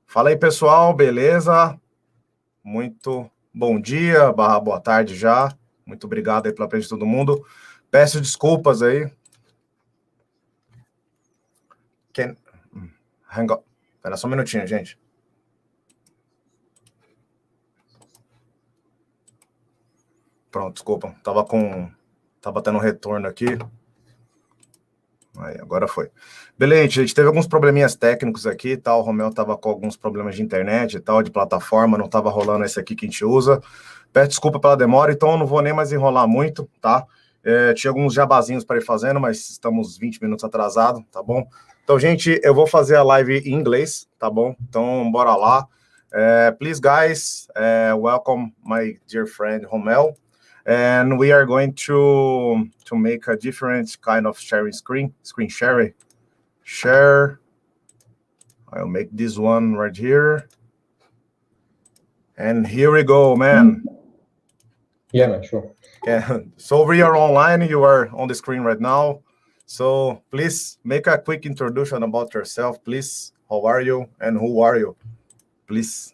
Fala aí, pessoal, beleza? Muito bom dia, boa tarde já. Muito obrigado aí pela presença de todo mundo. Peço desculpas aí. Hang on. Espera só um minutinho, gente. Pronto, desculpa. Tava tendo um retorno aqui. Aí, agora foi. Beleza, gente, teve alguns probleminhas técnicos aqui, tá? O Romell tava com alguns problemas de internet e tal, de plataforma, não tava rolando esse aqui que a gente usa. Peço desculpa pela demora, então eu não vou nem mais enrolar muito, tá? Tinha alguns jabazinhos para ir fazendo, mas estamos 20 minutos atrasados, tá bom? Então, gente, eu vou fazer a live em inglês, tá bom? Então, bora lá. Please, guys, welcome my dear friend Romell. And we are going to make a different kind of sharing screen sharing. Share. I'll make this one right here. And here we go, man. Yeah, man, sure. Yeah. So we are online. You are on the screen right now. So please make a quick introduction about yourself, please. How are you and who are you? Please.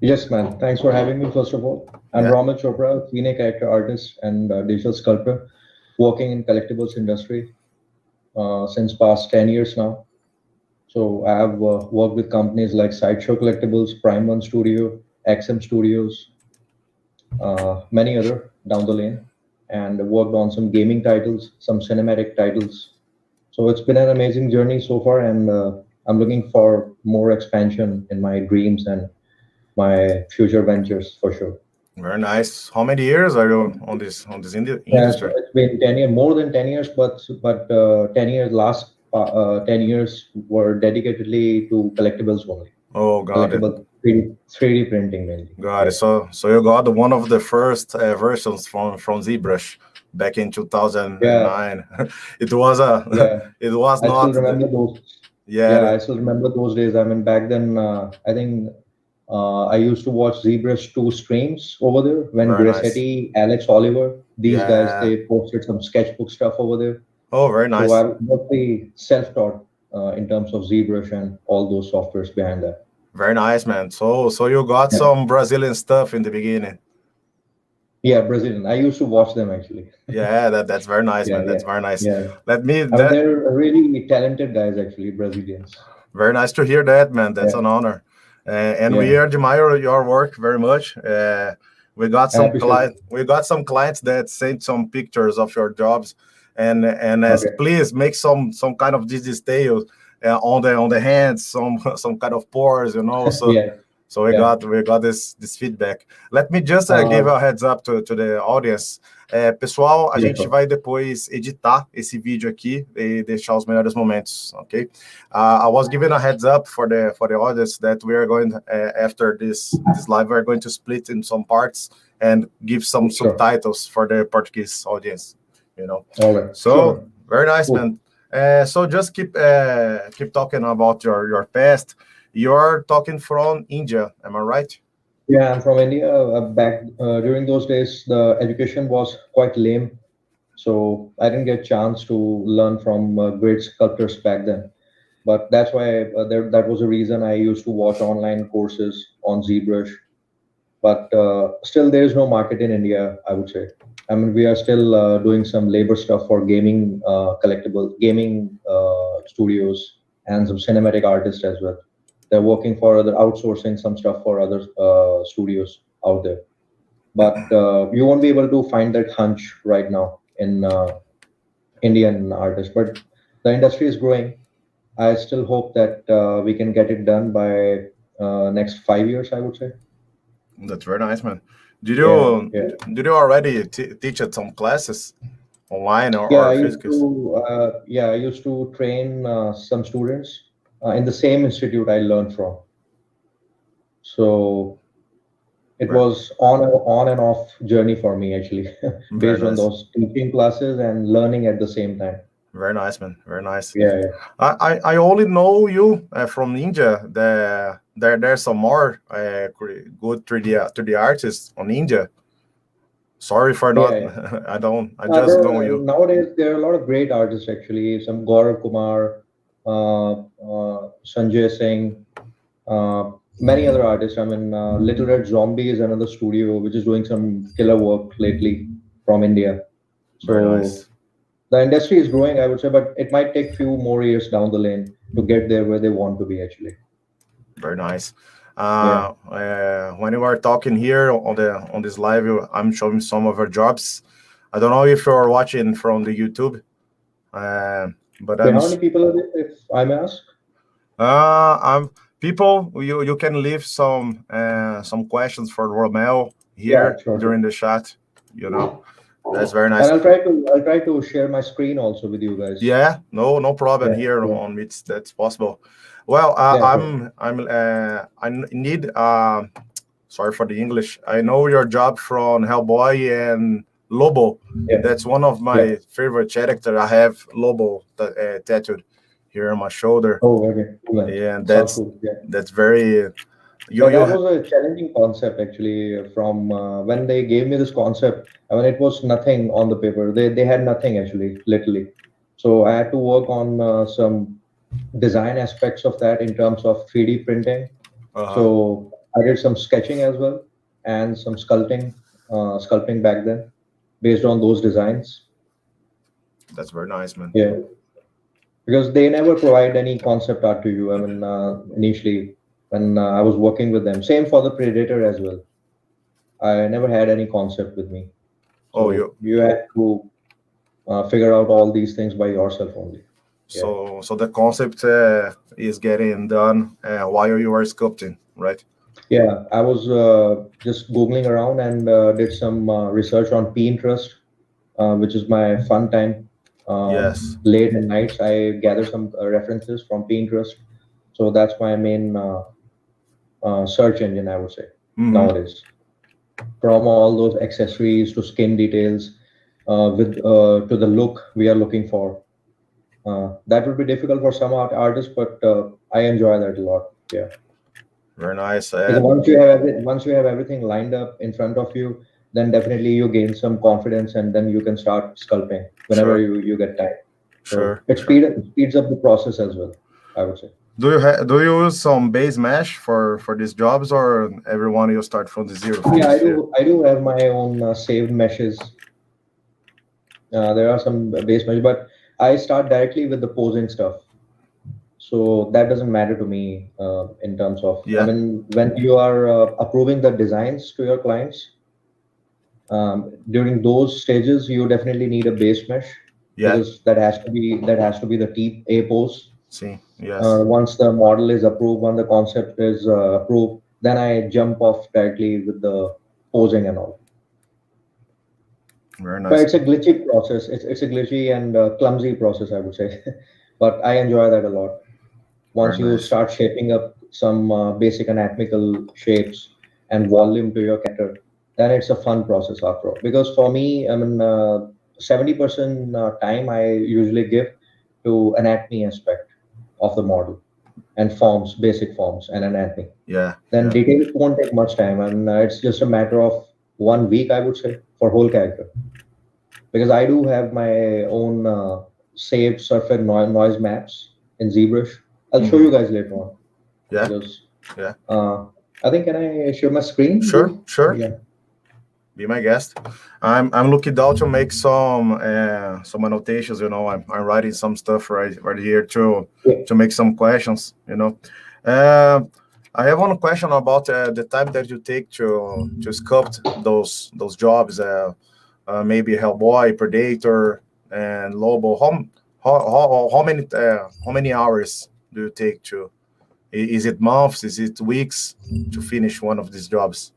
Yes, man. Thanks for having me, first of all. I'm Romell Chopraa, senior character artist and digital sculptor, working in collectibles industry since past 10 years now. So I have worked with companies like Sideshow Collectibles, Prime One Studio, XM Studios, many other down the lane, and worked on some gaming titles, some cinematic titles. So it's been an amazing journey so far, and I'm looking for more expansion in my dreams and my future ventures for sure. Very nice. How many years are you on this industry? So it's been 10 years, more than 10 years, but 10 years, last 10 years were dedicatedly to collectibles only. Oh, got it. 3D printing mainly. Got it. So you got one of the first versions from ZBrush back in 2009. Yeah. It was it was I not. Still remember those. Yeah. I still remember those days. I mean, back then, I think I used to watch ZBrush 2 streams over there when Grassetti, Alex Oliver, these guys, they posted some sketchbook stuff over there. Oh, very nice. So I was mostly self-taught in terms of ZBrush and all those softwares behind that. Very nice, man. So you got some Brazilian stuff in the beginning. Yeah, Brazilian. I used to watch them actually. Yeah, that's very nice, man. That's very nice. Yeah. They're really talented guys, actually, Brazilians. Very nice to hear that, man. That's an honor. And we admire your work very much. We got some clients that sent some pictures of your jobs, and asked, please make some kind of this detail on the hands, some kind of pores, you know. So we got this feedback. Let me just give a heads up to the audience. Pessoal, a gente vai depois editar esse vídeo aqui e deixar os melhores momentos, ok? I was giving a heads up for the audience that we are going after this live, we are going to split in some parts and give some subtitles for the Portuguese audience, you know. So very nice, man. So just keep talking about your past. You're talking from India, am I right? Yeah, I'm from India. Back during those days, the education was quite lame, so I didn't get a chance to learn from great sculptors back then. But that's why that was the reason I used to watch online courses on ZBrush. But still, there is no market in India, I would say. I mean, we are still doing some labor stuff for gaming collectible gaming studios and some cinematic artists as well. They're working for outsourcing some stuff for other studios out there. But you won't be able to find that hunch right now in Indian artists. But the industry is growing. I still hope that we can get it done by next 5 years, I would say. That's very nice, man. Did you already teach at some classes online or physical? I used to train some students in the same institute I learned from. So it was on and off journey for me, actually, based on those teaching classes and learning at the same time. Very nice, man. Very nice. Yeah. I only know you from India. There's some more good 3D artists on India. Sorry for not. I just know you. Nowadays, there are a lot of great artists actually. Some Gaurav Kumar, Sanjay Singh, many other artists. I mean, Little Red Zombie is another studio which is doing some killer work lately from India. Very So nice. the industry is growing, I would say, but it might take few more years down the lane to get there where they want to be actually. Very nice. Yeah. When you are talking here on this live, I'm showing some of our jobs. I don't know if you're watching from the YouTube, but Okay, how many people are there, if I may ask? I'm people. You can leave some questions for Romell Yeah, here sure, during sure. the chat. You know, that's very And nice. I'll try to share my screen also with you guys. Yeah, no problem Yeah, here yeah, on Meets. That's possible. Well, yeah, sure. I need sorry for the English. I know your job from Hellboy and Lobo. Yeah, That's one of yeah. my favorite character. I have Lobo tattooed here on my shoulder. Oh, okay, cool, man. Yeah, and Sounds cool. Yeah. that's very Yeah, that was a challenging concept actually. From when they gave me this concept, I mean, it was nothing on the paper. They had nothing actually, literally. So I had to work on some design aspects of that in terms of 3D printing. uh-huh. So I did some sketching as well and some sculpting back then based on those designs. That's very nice, man. Yeah, because they never provide any concept art to you. I mean, initially when I was working with them, same for the Predator as well. I never had any concept with me, Oh, so you had to figure out all these things by yourself only. Yeah, so the concept is getting done while you are sculpting, right? yeah. I was just googling around and did some research on Pinterest, which is my fun time. Yes. Late at nights, I gather some references from Pinterest. So that's my main search engine, I would say, Mm-hmm. nowadays. From all those accessories to skin details, with to the look we are looking for. That would be difficult for some artists, but I enjoy that a lot. Yeah, Very nice. because once you have everything lined up in front of you, then definitely you gain some confidence, and then you can start sculpting whenever Sure, you get time. So sure, it sure. speeds up the process as well, I would say. Do you use some base mesh for these jobs, or everyone you start from the zero Yeah, finish here? I do have my own saved meshes. There are some base meshes, but I start directly with the posing stuff. So that doesn't matter to me in terms of, I Yeah, mean, when you are approving the designs to your clients, during those stages, you definitely need a base mesh yeah. because that has to be the A pose. See, yes. Once the model is approved, when the concept is approved, then I jump off directly with the posing and all. Very But nice. it's a glitchy process. It's a glitchy and clumsy process, I would say. But I enjoy that a lot. Very Once you nice. start shaping up some basic anatomical shapes and volume to your character, then it's a fun process after all. Because for me, I mean, 70% time I usually give to anatomy aspect of the model and forms, basic forms and anatomy. Yeah, Then yeah. details won't take much time, and it's just a matter of 1 week, I would say, for whole character. Because I do have my own saved surface noise maps in ZBrush. I'll show Mm-hmm. you guys later on Yeah, because yeah. uh, I think, can I share my screen with Sure, you? sure. Yeah. Be my guest. I'm looking down to make some annotations. I'm writing some stuff right here Yeah. to make some questions. Uh, I have one question about the time that you take to sculpt those jobs. Maybe Hellboy, Predator, and Lobo. How many hours do you take to? Is it months? Is it weeks to finish one of these jobs?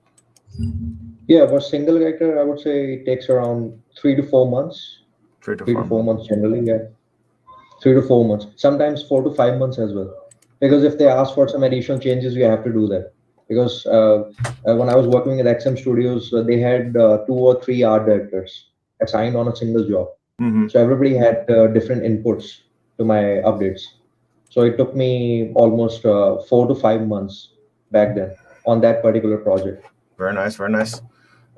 Yeah, for single character, I would say it takes around 3 to 4 months. Three to Three to four four months. months generally, yeah. 3 to 4 months. Sometimes 4 to 5 months as well. Because if they ask for some additional changes, you have to do that. Because when I was working at XM Studios, they had 2 or 3 art directors assigned on a single job. Mm-hmm. So everybody had different inputs to my updates. So it took me almost 4 to 5 months back then on that particular project. Very nice, very nice.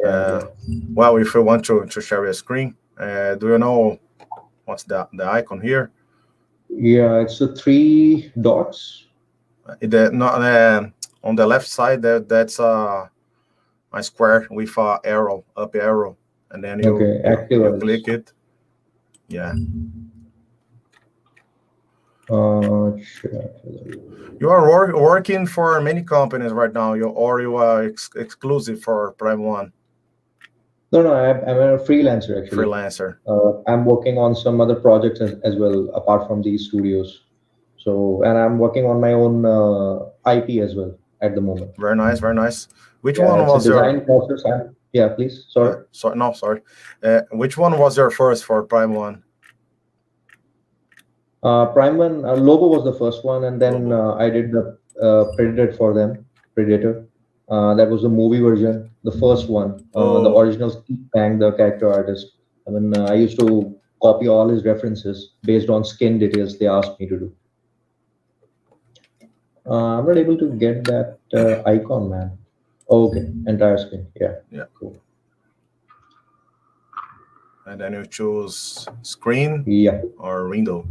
Yeah, Uh, yeah. well, if you want to share your screen, do you know what's the icon here? Yeah, it's the 3 dots. On the left side, that's a square with a arrow, up arrow, and then you click it. Yeah. You are working for many companies right now, or you are exclusive for Prime One? No, I'm a freelancer actually. Freelancer. I'm working on some other projects as well apart from these studios. So, and I'm working on my own IP as well at the moment. Very nice, very nice. Which one was your design process? Yeah, please. Sorry. Sorry. Which one was your first for Prime One? Prime One logo was the first one, and then I did the Predator for them. Predator. That was the movie version, the first one. The original Steve Bang, the character artist. I mean, I used to copy all his references based on skin details they asked me to do. I'm not able to get that icon, man. Okay, entire screen. Yeah, cool. And then you choose screen, or window.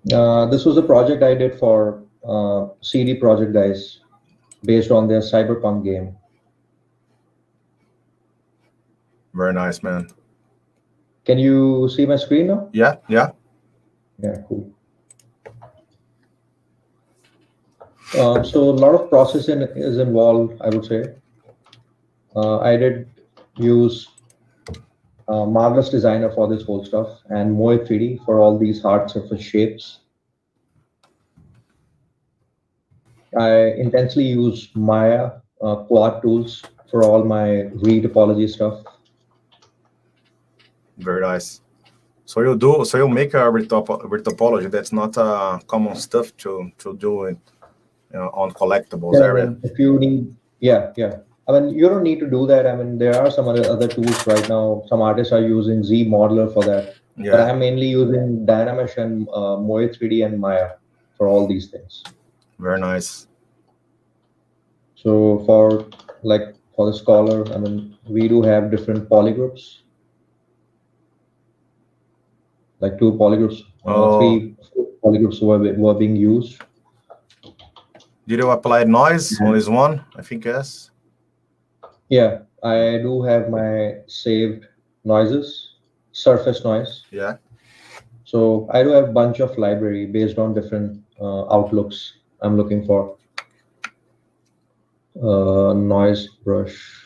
This was a project I did for CD Projekt guys, based on their Cyberpunk game. Very nice, man. Can you see my screen now? Yeah. Yeah, cool. So a lot of processing is involved, I would say. I did use Marvelous Designer for this whole stuff, and Moe 3D for all these hard surface shapes. I intensely use Maya quad tools for all my re-topology stuff. Very nice. So you make a retopology. That's not a common stuff to do it, on collectibles area. If you need, yeah. I mean, you don't need to do that. I mean, there are some other tools right now. Some artists are using Z Modeler for that. Yeah. But I'm mainly using Dynamesh and Moe 3D and Maya for all these things. Very nice. So for the Scholar, I mean, we do have different polygroups. Like 2 polygroups, 3 polygroups were being used. Did you apply noise on this one? I think yes. Yeah, I do have my saved noises, surface noise. Yeah. So I do have a bunch of library based on different outlooks I'm looking for. Noise brush.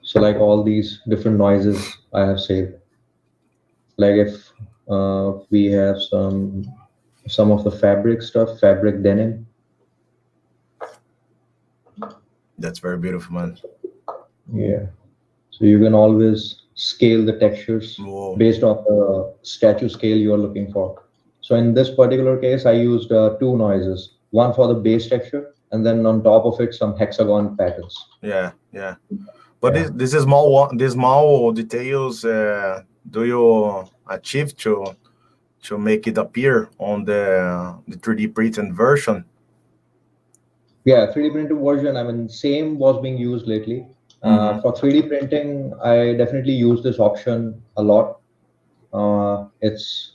So like all these different noises I have saved. Like if we have some of the fabric stuff, fabric denim. That's very beautiful, man. Yeah. So you can always scale the textures based on the statue scale you are looking for. So in this particular case, I used 2 noises, one for the base texture, and then on top of it, some hexagon patterns. Yeah. But this is these small details, do you achieve to make it appear on the 3D printed version? Yeah, 3D printed version, I mean, same was being used lately. For 3D printing, I definitely use this option a lot. It's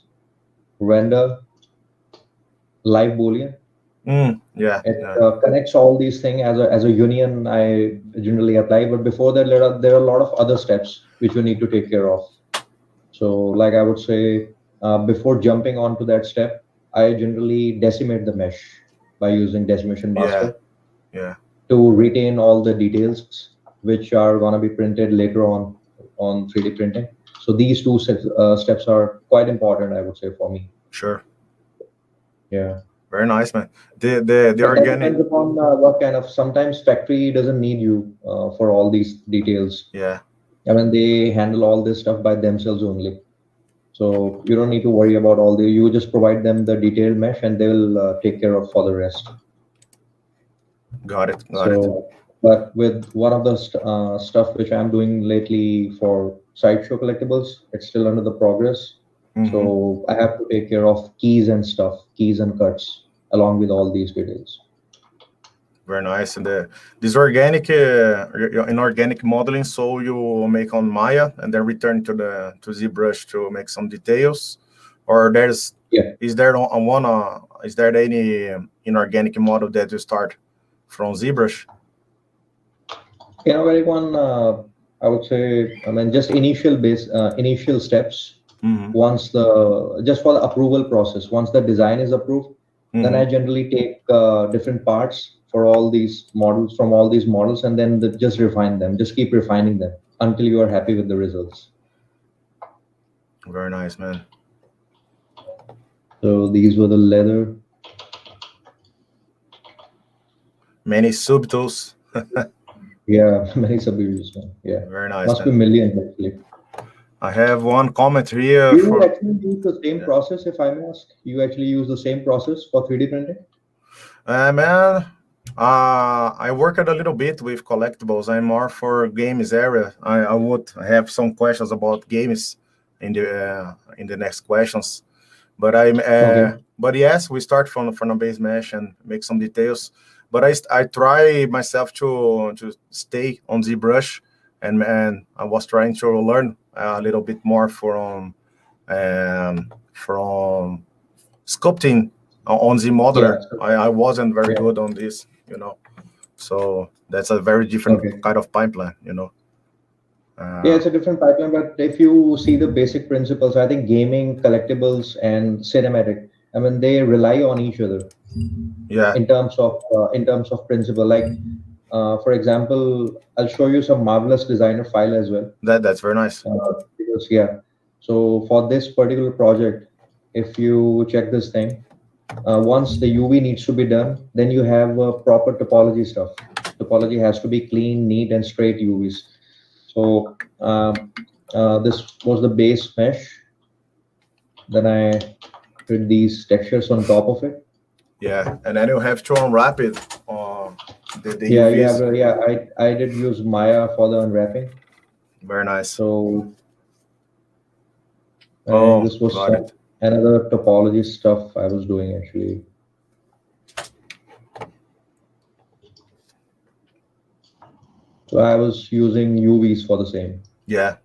render live Boolean. It connects all these things as a union. I generally apply, but before that, there are a lot of other steps which you need to take care of. So, like I would say, before jumping onto that step, I generally decimate the mesh by using decimation master. Yeah. To retain all the details which are gonna be printed later on 3D printing. So these 2 steps are quite important, I would say, for me. Sure. Yeah. Very nice, man. The organic depends upon what kind of. Sometimes factory doesn't need you for all these details. Yeah. I mean, they handle all this stuff by themselves only. So you don't need to worry about all the. You just provide them the detailed mesh, and they will take care of for the rest. Got it. But with one of the stuff which I'm doing lately for sideshow collectibles, it's still under the progress. So I have to take care of keys and stuff, keys and cuts, along with all these details. Very nice. And this organic, inorganic modeling, so you make on Maya and then return to ZBrush to make some details, or is there any inorganic model that you start from ZBrush? Inorganic one, I would say, just initial steps. Once just for the approval process, once the design is approved, then I generally take different parts for all these models, from all these models, and then just refine them, just keep refining them until you are happy with the results. Very nice, man. So these were the leather. Many subtools. Yeah, many subtools. Yeah, very nice. Must be millions actually. I have one comment here. You actually use the same process, if I may ask? You actually use the same process for 3D printing? Man, I worked a little bit with collectibles. I'm more for games area. I would have some questions about games in the next questions. But but yes, we start from a base mesh and make some details. But I try myself to stay on ZBrush, and I was trying to learn a little bit more from sculpting on the modeler. I wasn't very good on this, so that's a very different kind of pipeline, Yeah, it's a different pipeline, but if you see the basic principles, I think gaming, collectibles, and cinematic, they rely on each other. Yeah. In terms of principle, like for example, I'll show you some Marvelous Designer file as well. That's very nice. Because so for this particular project, if you check this thing, once the UV needs to be done, then you have proper topology stuff. Topology has to be clean, neat, and straight UVs. So this was the base mesh. Then I did these textures on top of it. Yeah, and then you have to unwrap it on the UVs. I did use Maya for the unwrapping. Very nice. So this was another topology stuff I was doing actually. So I was using UVs for the same. Yeah,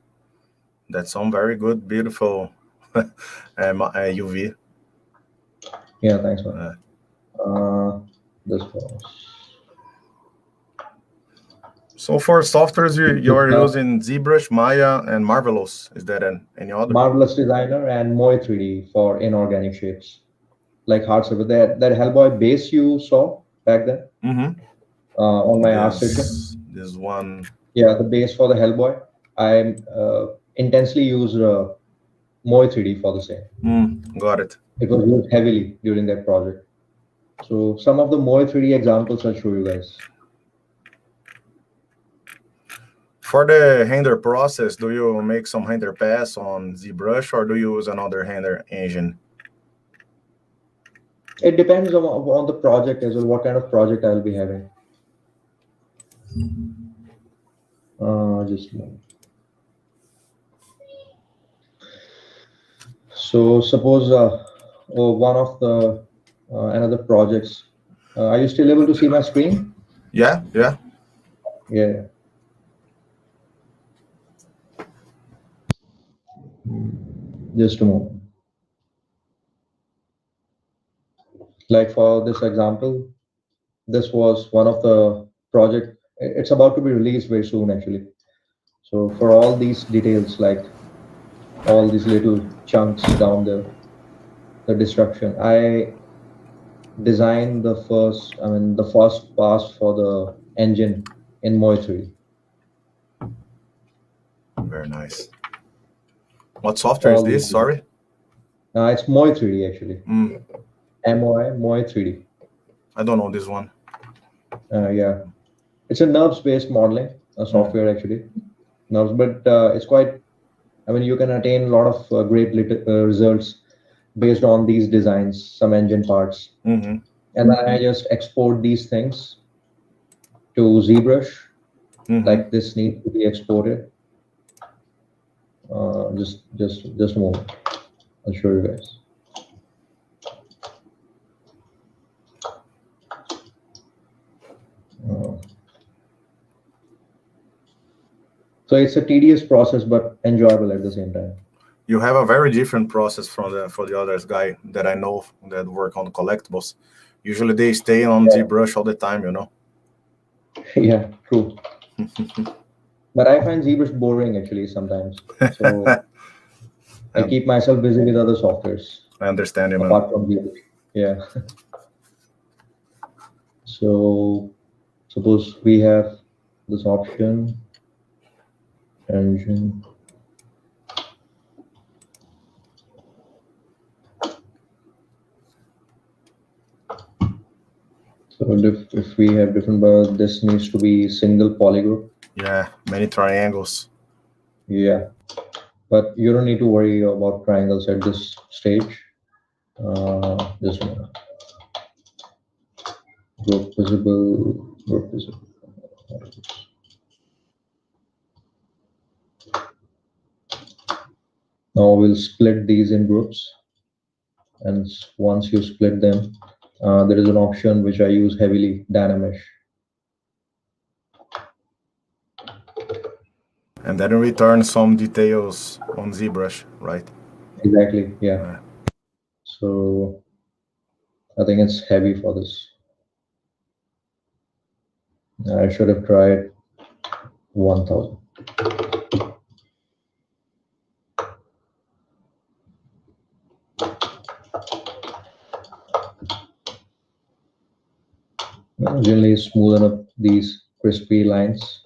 that's some very good, beautiful UV. Yeah, thanks, man. This was. So for softwares, you're using ZBrush, Maya, and Marvelous. Is that any other? Marvelous Designer and Moy 3D for inorganic shapes, like hard surface. That Hellboy base you saw back then on my art station. This one. Yeah, the base for the Hellboy. I intensely used Moy 3D for the same. Got it. It was used heavily during that project. So some of the Moy 3D examples I'll show you guys. For the render process, do you make some render pass on ZBrush, or do you use another render engine? It depends on the project as well, what kind of project I'll be having. Just a moment. So suppose one of the another projects. Are you still able to see my screen? Yeah. Just a moment. Like for this example, this was one of the project. It's about to be released very soon, actually. So for all these details, like all these little chunks down there, the destruction, I designed the first pass for the engine in Moy 3D. Very nice. What software is this? Sorry. It's Moy 3D actually. Moy 3D. I don't know this one. Yeah, it's a NURBS-based modeling software actually. NURBS, but it's quite. You can attain a lot of great results based on these designs, some engine parts, and then I just export these things to ZBrush. Like this needs to be exported. Just a moment. I'll show you guys. So it's a tedious process, but enjoyable at the same time. You have a very different process from for the others guy that I know that work on collectibles. Usually they stay on ZBrush all the time, you know. Yeah, true. But I find ZBrush boring actually sometimes. So I keep myself busy with other softwares. I understand you, man. Apart from ZBrush. Yeah. So suppose we have this option, engine. So if we have different, but this needs to be single polygroup. Yeah, many triangles. Yeah, but you don't need to worry about triangles at this stage. Just a minute. Group visible, group visible. Now we'll split these in groups, and once you split them, there is an option which I use heavily, Dynamesh. And then return some details on ZBrush, right? Exactly, yeah. So I think it's heavy for this. I should have tried 1000. Generally smoothen up these crispy lines.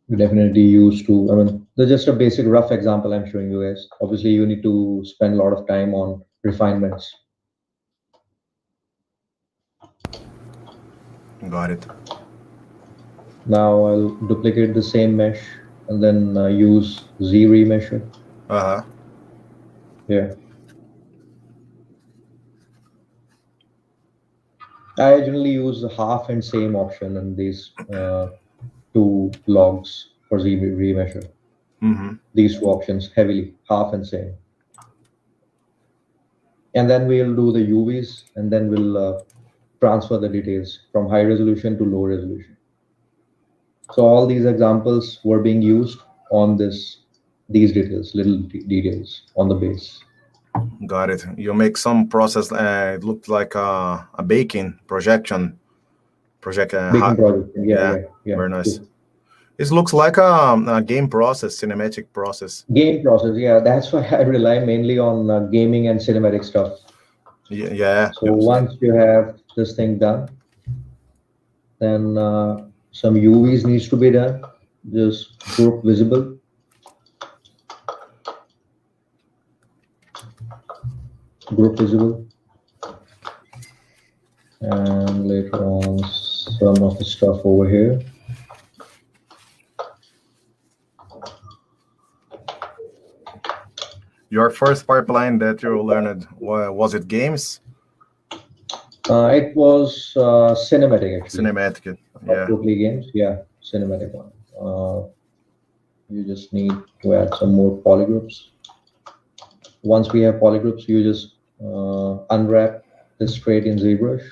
You definitely use to, I mean, there's just a basic rough example I'm showing you guys. Obviously, you need to spend a lot of time on refinements. Got it. Now I'll duplicate the same mesh and then use Z remesher. Yeah. I generally use the half and same option in these two logs for Z remesher. These two options heavily, half and same. And then we'll do the UVs and then we'll transfer the details from high resolution to low resolution. So all these examples were being used on these details, little details on the base. Got it. You make some process. It looked like a baking projection. Baking project. Yeah. Very nice. Cool. It looks like a game process, cinematic process. Game process, yeah. That's why I rely mainly on gaming and cinematic stuff. Yeah. So once you have this thing done, then some UVs needs to be done. Just group visible. Group visible. And later on, some of the stuff over here. Your first pipeline that you learned, was it games? It was cinematic actually. Cinematic, yeah. Totally games, yeah, cinematic one. You just need to add some more polygroups. Once we have polygroups, you just unwrap this straight in ZBrush.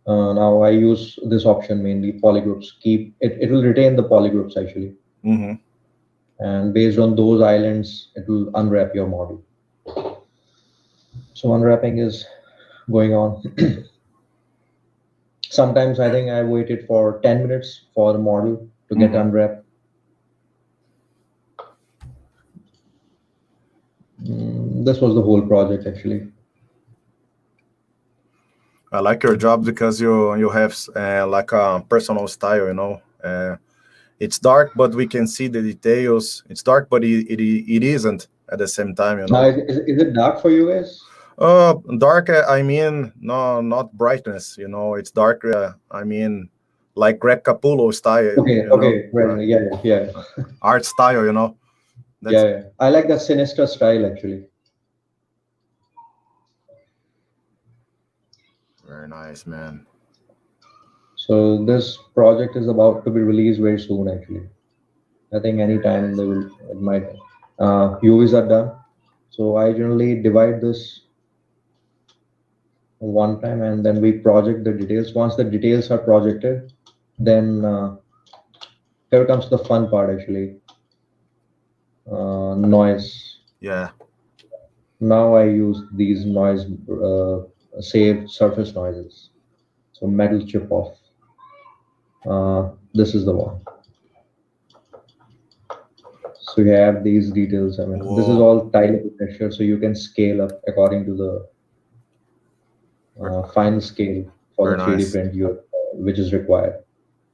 Now I use this option mainly, polygroups. Keep it. It will retain the polygroups actually. And based on those islands, it will unwrap your model. So unwrapping is going on. Sometimes I think I waited for 10 minutes for the model to get unwrapped. This was the whole project actually. I like your job because you have like a personal style, you know. It's dark, but we can see the details. It's dark, but it isn't at the same time, you know. Is it dark for you guys? Dark, I mean, no, not brightness, you know. It's dark, I mean, like Greg Capullo style. Okay, right, yeah. Art style, you know. Yeah. I like that sinister style, actually. Very nice, man. So this project is about to be released very soon, actually. I think anytime it might. UVs are done. So I generally divide this one time, and then we project the details. Once the details are projected, then here comes the fun part actually. Noise. Yeah. Now I use these noise save surface noises. So metal chip off. This is the one. So you have these details. I mean, this is all tile texture, so you can scale up according to the final scale for the 3D print which is required.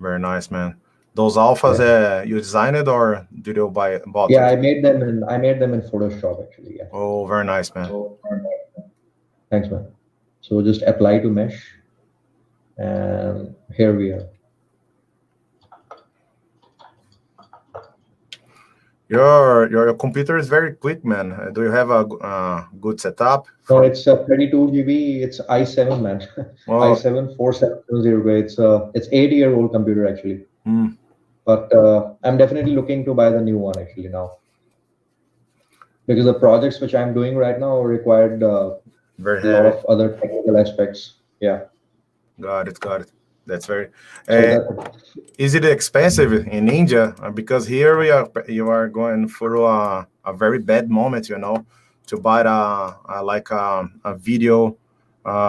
Very nice, man. Those alphas, you designed it or did you buy? Yeah, I made them in Photoshop actually. Yeah. Oh, very nice, man. Thanks, man. So just apply to mesh, and here we are. Your computer is very quick, man. Do you have a good setup? No, it's a 32 GB. It's i7, man. i7 4770. It's 8-year-old computer actually. But I'm definitely looking to buy the new one actually now, because the projects which I'm doing right now required very a lot of other technical aspects. Yeah. Got it. That's very. Is it expensive in India? Because here you are going through a very bad moment, to buy a video,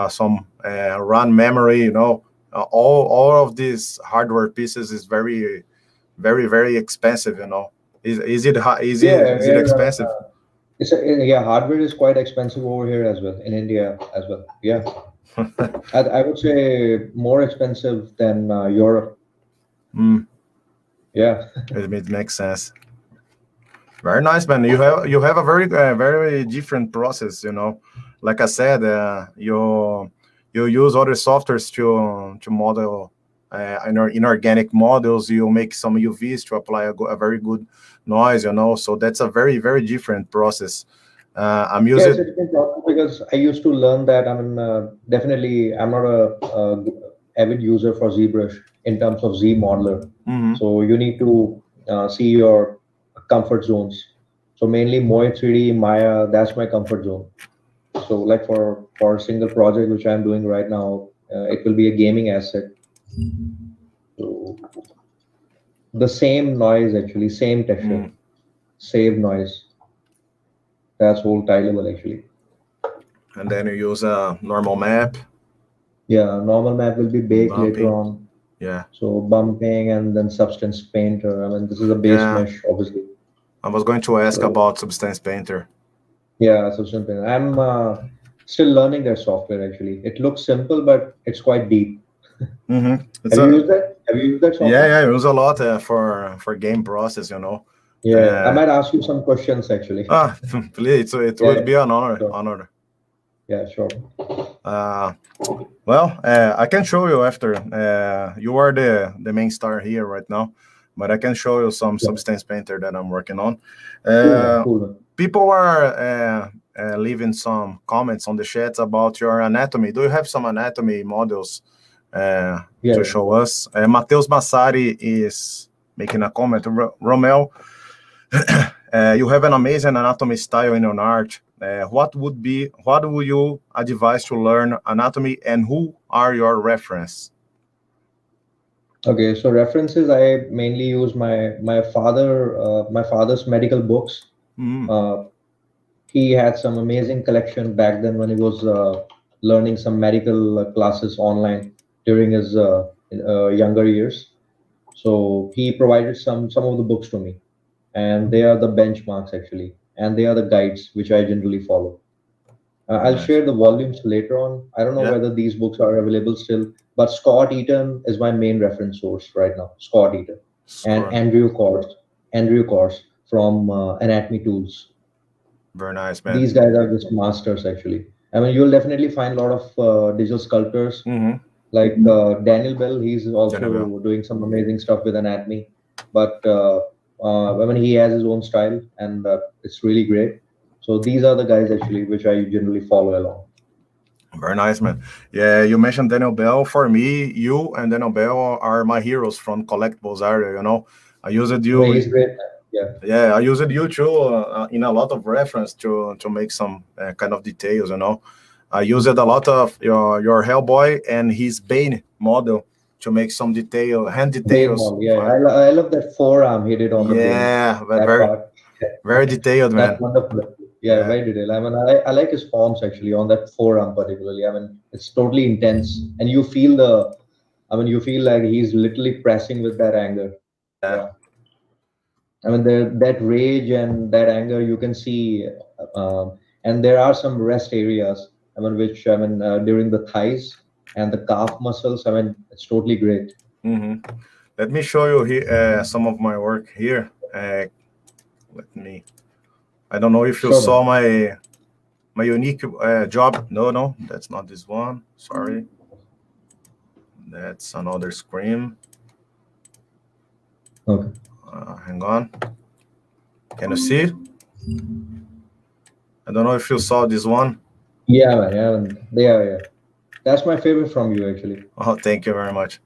some RAM memory, all of these hardware pieces is very, very, very expensive, Is it expensive? Hardware is quite expensive over here as well, in India as well. Yeah. I would say more expensive than Europe. Yeah. It makes sense. Very nice, man. You have a very very different process, Like I said, you use other softwares to model inorganic models. You make some UVs to apply a very good noise, So that's a very, very different process. I'm using. Yes, it's been problem because I used to learn that. I mean, definitely, I'm not a avid user for ZBrush in terms of Z modeler. So you need to see your comfort zones. So mainly Moe 3D, Maya, that's my comfort zone. So like for a single project which I'm doing right now, it will be a gaming asset. So the same noise actually, same texture, save noise. That's whole tileable actually. And then you use a normal map. Yeah, normal map will be baked later on. Yeah. So bumping and then Substance Painter. I mean, this is a base mesh, obviously. I was going to ask about Substance Painter. Yeah, Substance Painter. I'm still learning that software actually. It looks simple, but it's quite deep. Have you used that? Have you used that software? Yeah, I use a lot for game process, Yeah, I might ask you some questions actually. Please, it would be an honor. Sure. Yeah, sure. Well, I can show you after. You are the main star here right now, but I can show you some Substance Painter that I'm working on. Cool. People are leaving some comments on the chat about your anatomy. Do you have some anatomy models to show us? Mateus Massari is making a comment. Romell, you have an amazing anatomy style in your art. What would you advise to learn anatomy, and who are your reference? Okay, so references, I mainly use my father's medical books. He had some amazing collection back then when he was learning some medical classes online during his younger years. So he provided some of the books to me, and they are the benchmarks actually, and they are the guides which I generally follow. I'll share the volumes later on. I don't know whether these books are available still, but Scott Eaton is my main reference source right now. Scott Eaton and Andrew Kors from Anatomy Tools. Very nice, man. These guys are just masters actually. I mean, you'll definitely find a lot of digital sculptors like Daniel Bell. He's also doing some amazing stuff with anatomy, but I mean, he has his own style, and it's really great. So these are the guys actually which I generally follow along. Very nice, man. Yeah, you mentioned Daniel Bell. For me, you and Daniel Bell are my heroes from collectibles area. I used you. He's great. Yeah, I used you too in a lot of reference to make some kind of details. I used a lot of your Hellboy and his Bane model to make some hand details. I love that forearm he did on the Bane. Yeah, Part. very detailed, man. That's wonderful. Yeah, very detailed. I mean, I like his forms actually on that forearm particularly. I mean, it's totally intense, and you feel you feel like he's literally pressing with that anger. Yeah. I mean, that rage and that anger you can see, and there are some rest areas. I mean, during the thighs and the calf muscles. I mean, it's totally great. Let me show you here some of my work here. I don't know if you saw my unique job. No, that's not this one. Sorry. That's another screen. Okay. Hang on. Can you see? I don't know if you saw this one. Yeah. That's my favorite from you, actually. Oh, thank you very much.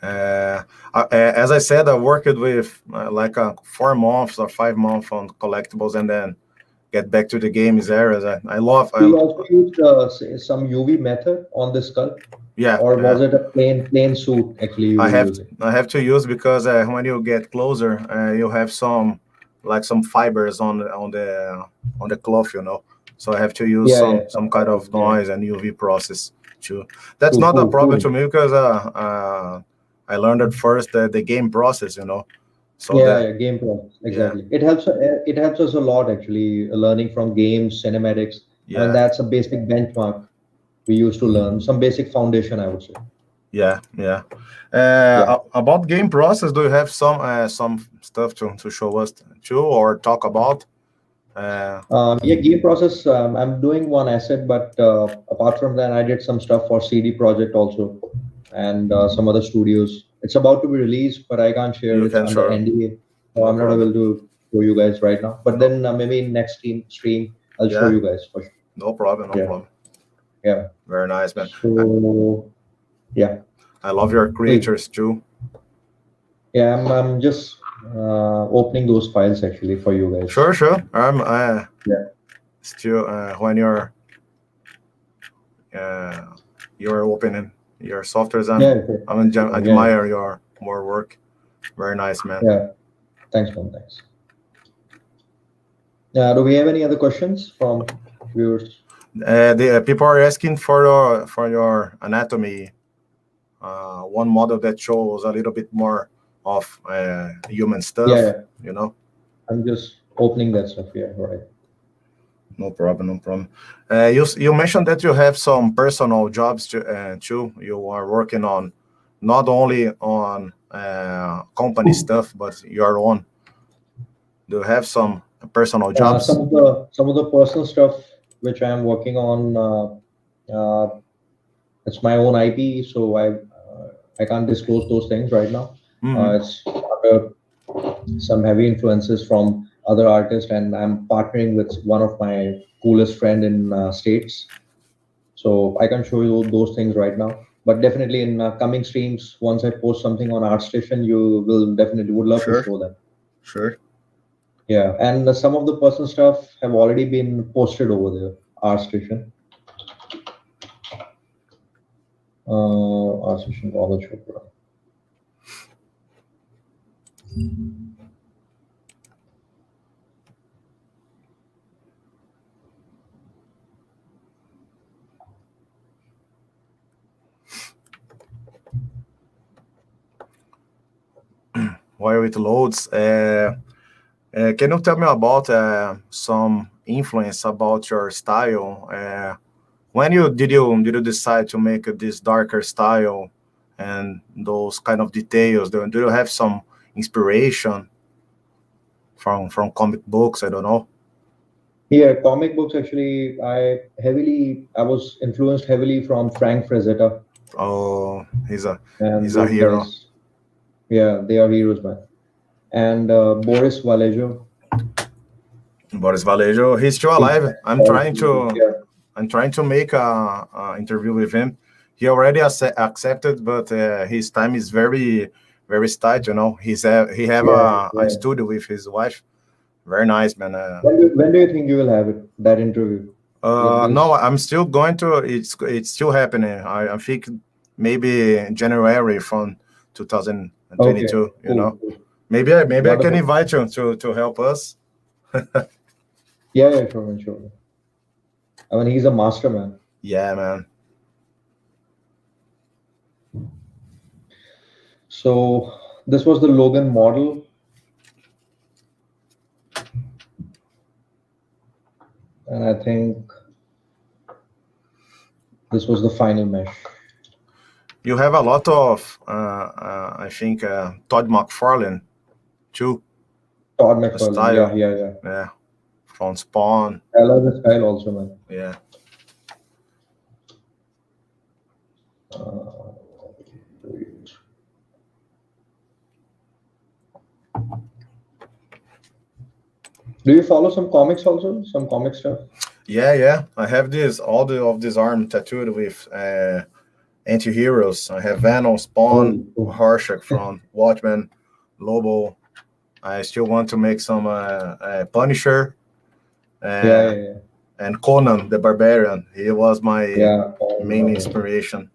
As I said, I worked with like 4 months or 5 months on collectibles, and then get back to the games areas. I love. You also used some UV method on the skull. Yeah. Or was it a plain suit actually? I have to use because when you get closer, you have some fibers on the cloth, you know. So I have to use some kind of noise and UV process too. That's not a problem to me because I learned at first the game process, you know. So game process, exactly. It helps us a lot actually, learning from games, cinematics. I mean, that's a basic benchmark we used to learn, some basic foundation, I would say. Yeah. About game process, do you have some stuff to show us too, or talk about? Game process. I'm doing one asset, but apart from that, I did some stuff for CD Projekt also, and some other studios. It's about to be released, but I can't share it under NDA, so I'm not able to show you guys right now. But then maybe next stream, I'll show you guys for sure. No problem. Yeah. Very nice, man. So, I love your creatures too. Yeah, I'm just opening those files actually for you guys. Sure. Still, when you're opening your softwares, I admire your more work. Very nice, man. Yeah. Thanks, man. Thanks. Do we have any other questions from viewers? The people are asking for your anatomy. One model that shows a little bit more of human stuff. You know. I'm just opening that stuff here. Right. No problem. You mentioned that you have some personal jobs too. You are working on not only on company stuff, but your own. Do you have some personal jobs? Some of the personal stuff which I am working on. It's my own IP, so I can't disclose those things right now. It's some heavy influences from other artists, and I'm partnering with one of my coolest friend in States. So I can't show you those things right now, but definitely in coming streams, once I post something on ArtStation, you will definitely would love to show them. Sure. Yeah, and some of the personal stuff have already been posted over there, ArtStation. ArtStation, Romell Chopraa. While it loads, can you tell me about some influence about your style? When did you decide to make this darker style and those kind of details? Do you have some inspiration from comic books? I don't know. Yeah, comic books actually. I was influenced heavily from Frank Frazetta. Oh, he's a hero. Guys, yeah, they are heroes, man. And Boris Vallejo. He's still alive. I'm trying to make a interview with him. He already accepted, but his time is very, very tight. You know, he have a studio with his wife. Very nice, man. When do you think you will have that interview? No, I'm still going to. It's still happening. I think maybe January from 2022. Okay, cool, cool. Maybe I can Wonderful. invite you to help us. Yeah, sure, man, sure. I mean, he's a master, man. Yeah, man. So this was the Logan model. And I think this was the final mesh. You have a lot of, I think, Todd McFarlane, too. Todd McFarlane, yeah. From Spawn. I love the style also, man. Yeah. Do you follow some comics also? Some comic stuff? Yeah. I have all of this arm tattooed with anti-heroes. I have Venom, Spawn, Rorschach from Watchmen, Lobo. I still want to make some Punisher. And Conan the Barbarian. He was my main inspiration.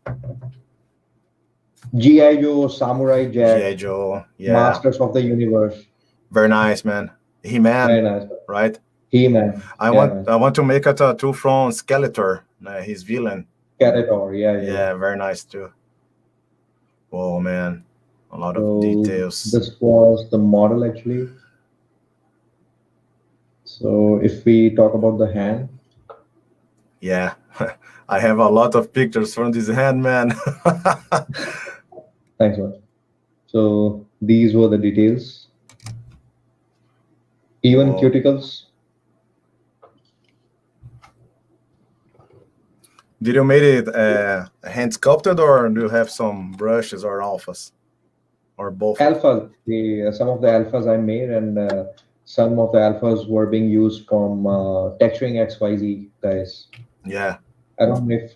G.I. Joe, Samurai Jack. G.I. Joe, yeah. Masters of the Universe. Very nice, man. He-Man. Very nice. Right? He-Man. I want to make a tattoo from Skeletor, his villain. Skeletor, yeah. Very nice too. Oh man, a lot of details. This was the model actually. So if we talk about the hand. Yeah, I have a lot of pictures from this hand, man. Thanks, man. So these were the details. Even cuticles. Did you make it hand sculpted, or do you have some brushes or alphas, or both? Alphas. Some of the alphas I made, and some of the alphas were being used from Texturing XYZ guys. Yeah. I don't know if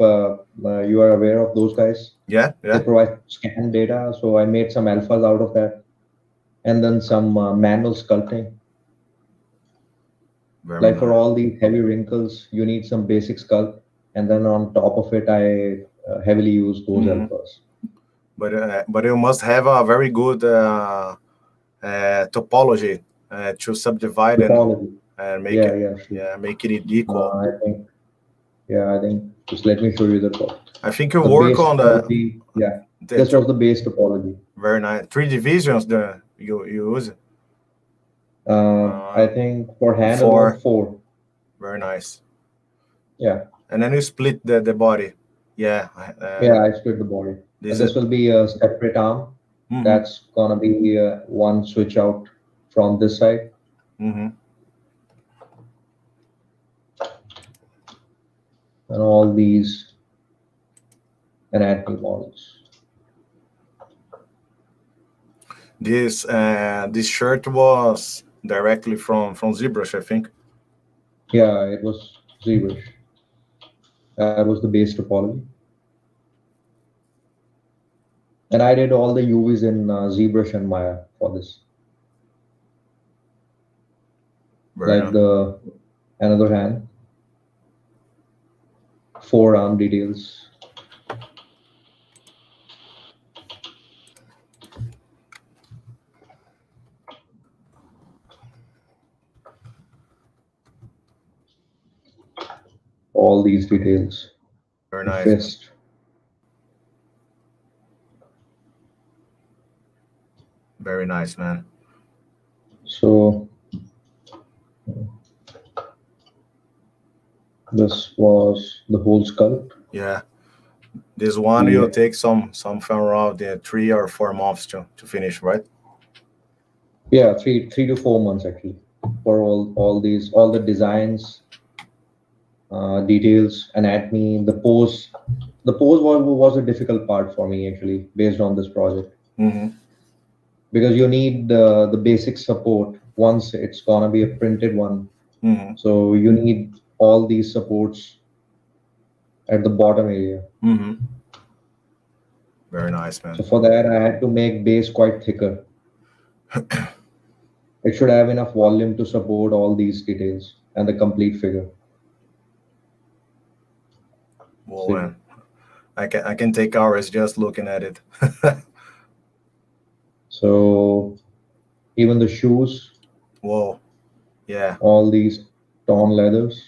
you are aware of those guys. Yeah. They provide scan data, so I made some alphas out of that, and then some manual sculpting. Very like nice. For all these heavy wrinkles, you need some basic sculpt, and then on top of it, I heavily use those alphas. But you must have a very good topology to subdivide and make make it equal. I think just let me show you the top. I think you work on this was the base topology. Very nice. 3 divisions you use. I think for hand 4. Very nice. Yeah. And then you split the body. Yeah. I split the body. This will be a separate arm. That's gonna be one switch out from this side. And all these anatomy models. This shirt was directly from ZBrush, I think. Yeah, it was ZBrush. That was the base topology. And I did all the UVs in ZBrush and Maya for this. Another hand. Forearm details. All these details. Very nice. Fist. Very nice, man. So this was the whole sculpt. Yeah. This one you take some from around 3 or 4 months to finish, right? Yeah, 3 to 4 months actually for all the designs, details, anatomy, the pose. The pose was a difficult part for me actually based on this project. Because you need the basic support once it's gonna be a printed one. So you need all these supports at the bottom area. Very nice, man. So for that, I had to make base quite thicker. It should have enough volume to support all these details and the complete figure. Well, man, I can take hours just looking at it. So even the shoes, Whoa, yeah, all these torn leathers.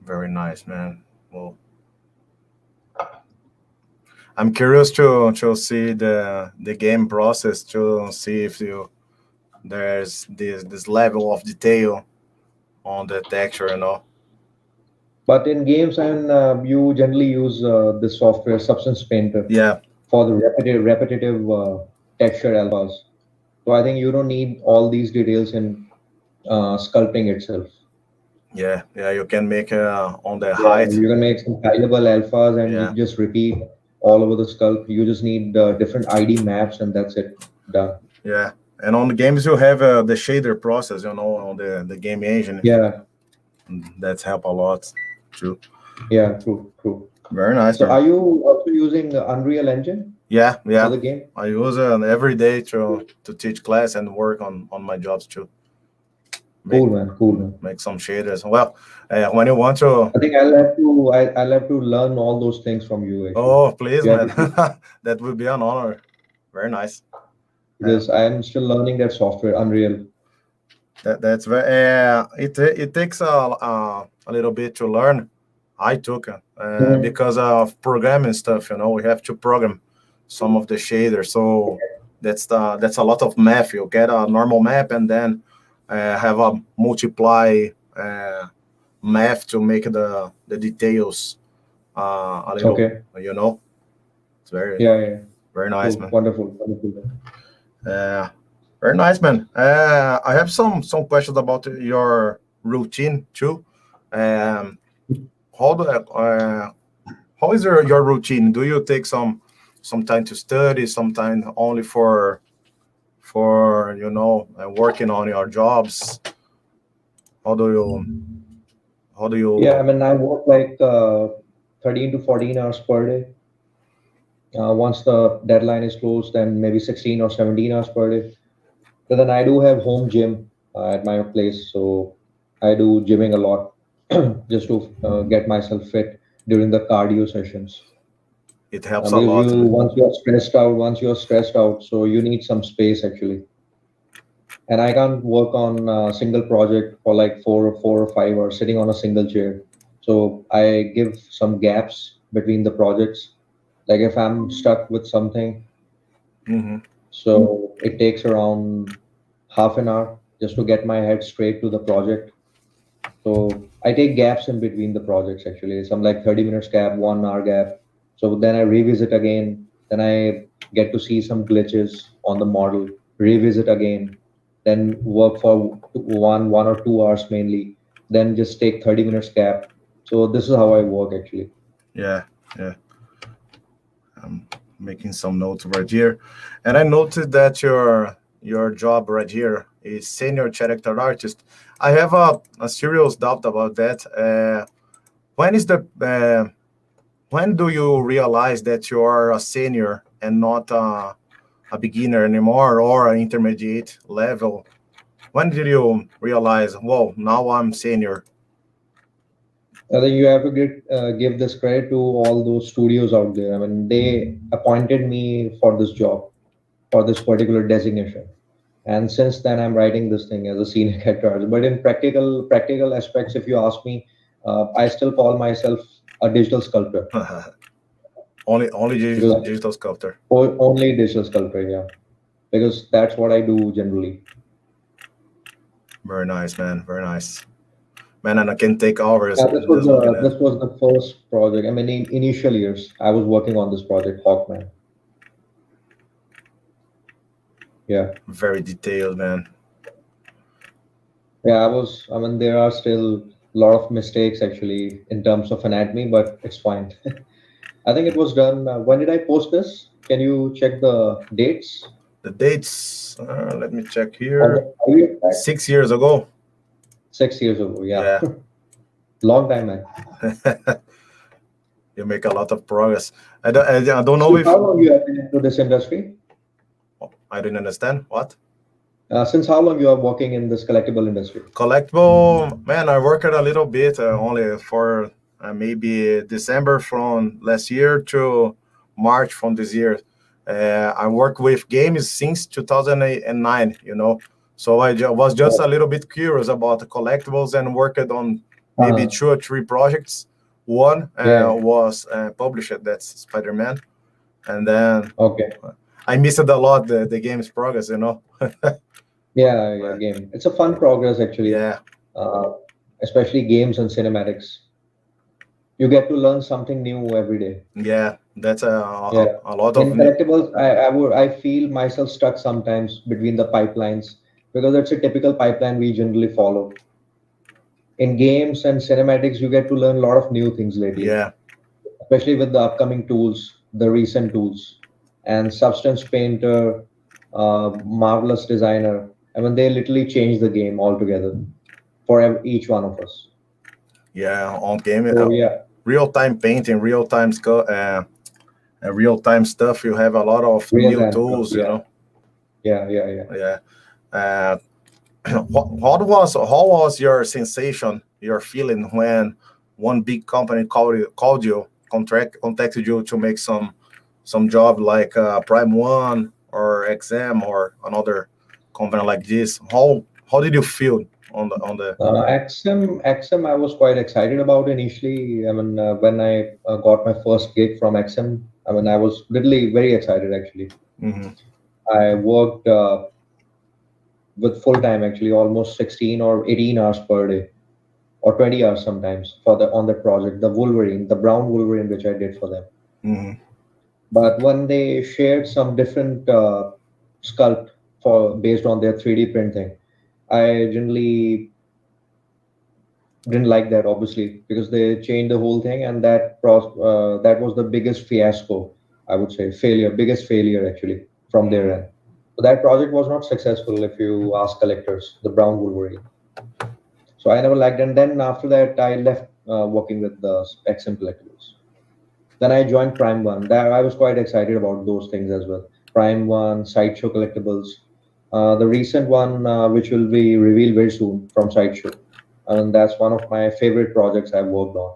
very nice, man. Well, I'm curious to see the game process, to see if there's this level of detail on the texture, you know. But in games, and you generally use the software Substance Painter Yeah, for the repetitive texture alphas. So I think you don't need all these details in sculpting itself. yeah. You can make on the Yeah, height. you can make some tileable alphas and you Yeah, just repeat all over the sculpt. You just need different ID maps and that's it. Done. yeah. And on the games, you have the shader process, you know, on the game engine. Yeah, That's help a lot too. yeah, true, true. Very nice, So man. are you also using Unreal Engine Yeah, for yeah. the game? I use it every day to teach class and work on my jobs too. Make Cool, man, cool, man. make some shaders. Well, when you want to, I think I'll have to learn all those things from you actually. oh please, You have man, to teach that would be an honor. Very nice. Uh, because I am still learning that software, Unreal. that's very. It takes a little bit to learn. I took Mhm. because of programming stuff. You know, we have to program some of the shaders. So that's a lot of math. You get a normal map and then have a multiply math to make the details a little. Okay. You know, it's very Yeah, yeah. very nice, Cool. man. Wonderful, wonderful. Man. Uh, Very nice, man. I have some questions about your routine too. Um, how do how is your routine? Do you take some time to study, some time only for working on your jobs? How do you how do Yeah, I you mean, I work like 13 to 14 hours per day. Once the deadline is closed, then maybe 16 or 17 hours per day. But then I do have home gym at my place, so I do gymming a lot just to get myself fit during the cardio sessions. it helps a Because lot? once you're stressed out, so you need some space actually. And I can't work on a single project for like 4 or 5 hours sitting on a single chair. So I give some gaps between the projects. Like if I'm stuck with something, Hmm. so it takes around half an hour just to get my head straight to the project. So I take gaps in between the projects actually. Some like 30 minutes gap, 1 hour gap. So then I revisit again. Then I get to see some glitches on the model, revisit again, then work for 1 or 2 hours mainly. Then just take 30 minutes gap. So this is how I work actually. Yeah, yeah. I'm making some notes right here, and I noted that your job right here is senior character artist. I have a serious doubt about that. When is the when do you realize that you are a senior and not a beginner anymore or an intermediate level? When did you realize, whoa, now I'm senior? I think you have to give this credit to all those studios out there. I mean, they appointed me for this job, for this particular designation. And since then, I'm writing this thing as a senior character artist. But in practical aspects, if you ask me, I still call myself a digital sculptor Only because digital sculptor. only digital sculptor, yeah, because that's what I do generally. Very nice, man. Very nice, man. And I can take hours Yeah, just looking at. this was the first project. I mean, in initial years, I was working on this project, Hawkman. Yeah, Very detailed, man. yeah, I was. I mean, there are still a lot of mistakes actually in terms of anatomy, but it's fine. I think it was done. When did I post this? Can you check the dates? The dates, let me check Almost here. 5 years back? 6 years ago. 6 years ago. Yeah, Yeah. long time, man. You make a lot of progress. I don't know So if how long you have been into this industry? I didn't understand what. Since how long you are working in this collectible industry? Collectible, man, I worked a little bit, only for maybe December from last year to March from this year. I work with games since 2009, So I was just a little bit curious about the collectibles and worked on maybe 2 or 3 projects. One was published, that's Spider-Man. And then I missed a lot the game's progress, Game. It's a fun progress actually. Yeah. Especially games and cinematics. You get to learn something new every day. Yeah, that's a lot of In collectibles, I feel myself stuck sometimes between the pipelines because it's a typical pipeline we generally follow. In games and cinematics, you get to learn a lot of new things lately. Yeah. Especially with the upcoming tools, the recent tools, and Substance Painter, Marvelous Designer. I mean, they literally changed the game altogether for each one of us. Yeah, on game, So, real-time painting, real-time real-time stuff. You have a lot of real new time tools, stuff, yeah. Yeah. How was your sensation, your feeling when one big company called you, contacted you to make some job like Prime One or XM or another company like this? How did you feel on the XM, I was quite excited about initially. I mean, when I got my first gig from XM, I mean, I was literally very excited actually. Mhm. I worked with full time actually, almost 16 or 18 hours per day, or 20 hours sometimes on the project, the Wolverine, the brown Wolverine, which I did for them. Mhm. But when they shared some different sculpt based on their 3D printing, I generally didn't like that obviously because they changed the whole thing, and that was the biggest fiasco, I would say, biggest failure actually from their end. So that project was not successful if you ask collectors, the brown Wolverine. So I never liked it. And then after that, I left working with the XM collectibles. Then I joined Prime One. That I was quite excited about those things as well. Prime One, Sideshow collectibles. The recent one, which will be revealed very soon from Sideshow, and that's one of my favorite projects I've worked on.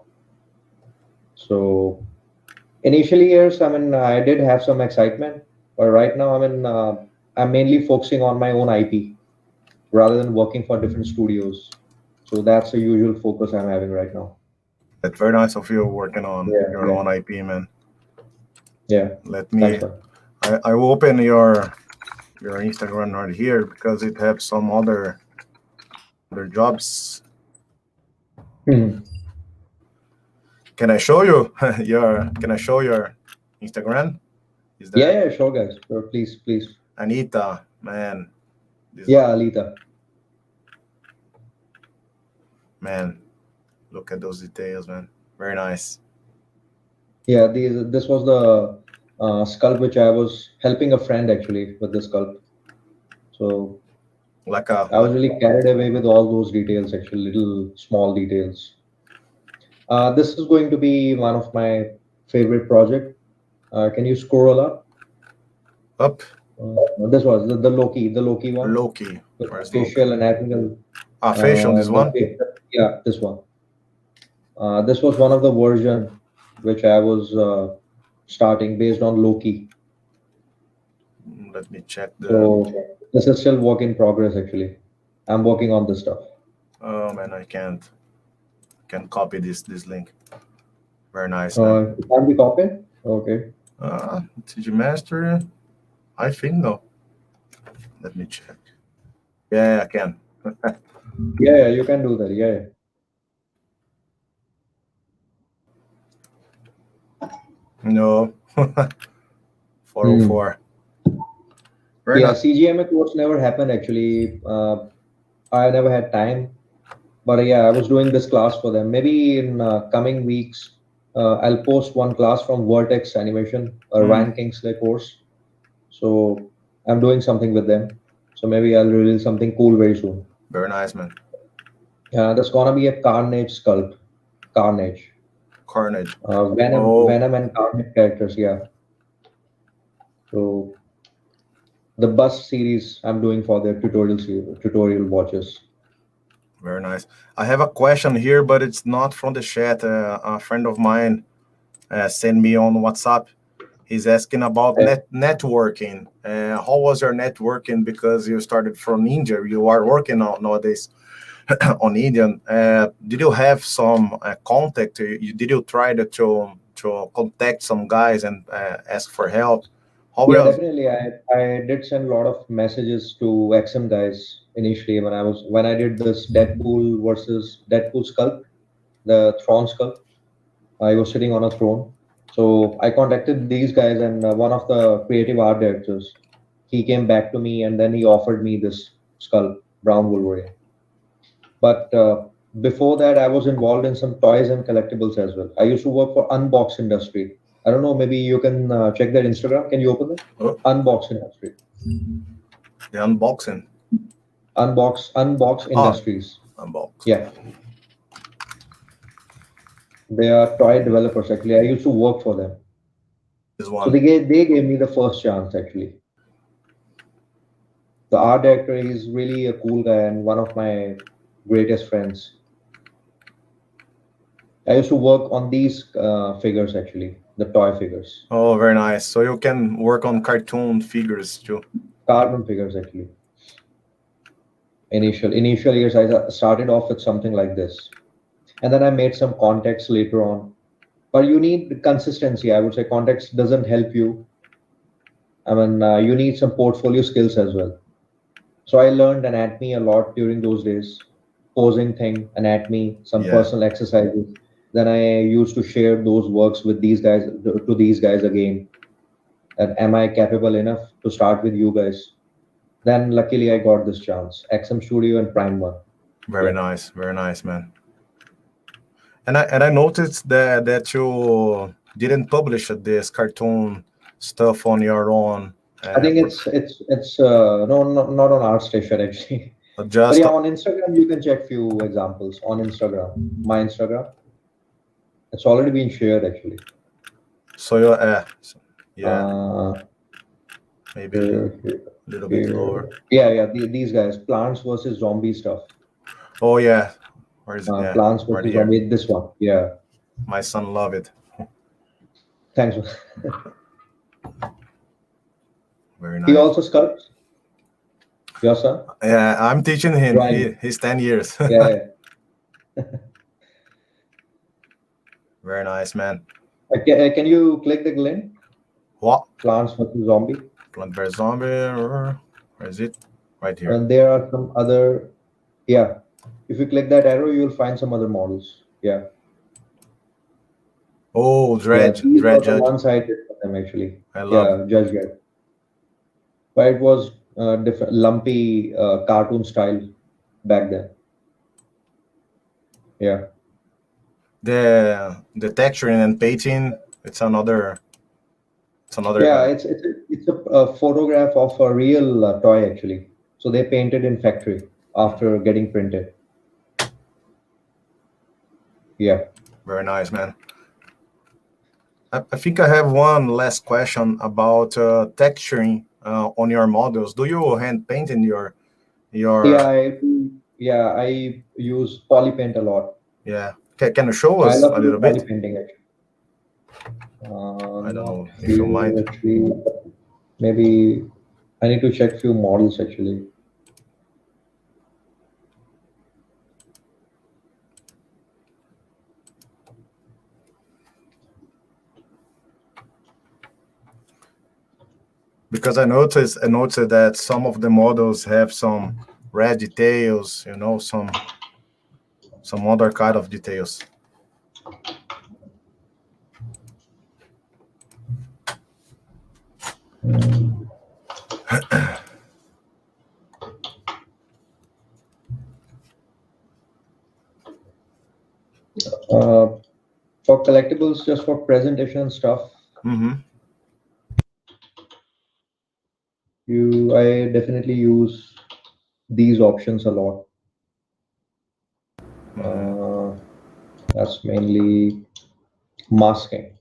So initially years, I mean, I did have some excitement, but right now, I mean, I'm mainly focusing on my own IP rather than working for different studios. So that's the usual focus I'm having right now. It's very nice of you working on your Yeah. own IP, man. Yeah. Let Thanks, me. man. I will open your Instagram right here because it has some other jobs. Hmm. Can I show you your? Can I show your Instagram? Is that Yeah, sure, guys. Sure, please, please. Anita? Man, this Yeah, Alita. man, look at those details, man. Very nice. Yeah, this was the sculpt which I was helping a friend actually with the sculpt. So Like a I was really carried away with all those details, actually, little small details. This is going to be one of my favorite project. Can you scroll up? up This was the Loki one, Loki. with Where's Loki? facial anatomical. Facial. This one. Yeah, this one. This was one of the version which I was starting based on Loki. Let me check the. So this is still work in progress actually. I'm working on this stuff. Oh man, I can't. Can copy this link. Very nice, man. Can be copied? Okay. TG Master. I think no. Let me check. Yeah, I can. Yeah, you can do that. Yeah. No. 404. Very Yeah, nice. CGMA course never happened actually. I never had time, but yeah, I was doing this class for them. Maybe in coming weeks, I'll post one class from Vertex Animation, a Ryan Kingsley course. So I'm doing something with them. So maybe I'll reveal something cool very soon. Very nice, man. There's gonna be a Carnage sculpt. Carnage. Carnage. Venom and Carnage characters. Yeah. So the bus series I'm doing for their tutorial watches. Very nice. I have a question here, but it's not from the chat. A friend of mine sent me on WhatsApp. He's asking about networking. How was your networking? Because you started from India. You are working nowadays on Indian. Did you have some contact? Did you try to contact some guys and ask for help? Yeah, definitely. I did send a lot of messages to XM guys initially when I did this Deadpool versus Deadpool sculpt, the Throne sculpt. I was sitting on a throne. So I contacted these guys, and one of the creative art directors, he came back to me, and then he offered me this sculpt, Brown Wolverine. But before that, I was involved in some toys and collectibles as well. I used to work for Unbox Industry. I don't know, maybe you can check their Instagram. Can you open it? Oh. Unbox Industry. The unboxing. Unbox Industries. Unbox. Yeah. They are toy developers actually. I used to work for them. So they gave me the first chance actually. The art director is really a cool guy and one of my greatest friends. I used to work on these figures actually, the toy figures. Oh, very nice. So you can work on cartoon figures too. Carbon figures actually. Initial years, I started off with something like this, and then I made some contacts later on. But you need consistency. I would say context doesn't help you. I mean, you need some portfolio skills as well. So I learned anatomy a lot during those days, posing thing, anatomy, some personal exercises. Then I used to share those works with these guys to these guys again. And am I capable enough to start with you guys? Then luckily I got this chance. XM Studio and Prime One. Very nice, man. And I noticed that you didn't publish this cartoon stuff on your own. I think it's no, not on ArtStation actually. But yeah, on Instagram you can check few examples on Instagram. My Instagram. It's already been shared actually. So maybe a little bit lower. Yeah. These guys, Plants versus Zombie stuff. Oh yeah. Where is it? Plants versus Zombie. This one. Yeah. My son love it. Thanks. Very nice. He also sculpts. Your son? Yeah, I'm teaching him. He's 10 years. Yeah. Very nice, man. Can you click the link? What? Plants versus Zombie. Plant versus Zombie. Where is it? Right here. And there are some other. Yeah. If you click that arrow, you will find some other models. Yeah. Oh, Dredge. Dredge Judge. One side for them actually. I love. Judge Judge. But it was different, lumpy cartoon style back then. Yeah. The texturing and painting, it's another. Yeah, it's a photograph of a real toy actually. So they painted in factory after getting printed. Yeah. Very nice, man. I think I have one last question about texturing on your models. Do you hand paint in your? Yeah, I use poly paint a lot. Yeah. Can you show us a little bit? Poly painting actually. I don't know if you mind. Actually, maybe I need to check few models actually. Because I noticed that some of the models have some red details, some other kind of details. For collectibles, just for presentation stuff. I definitely use these options a lot. That's mainly masking.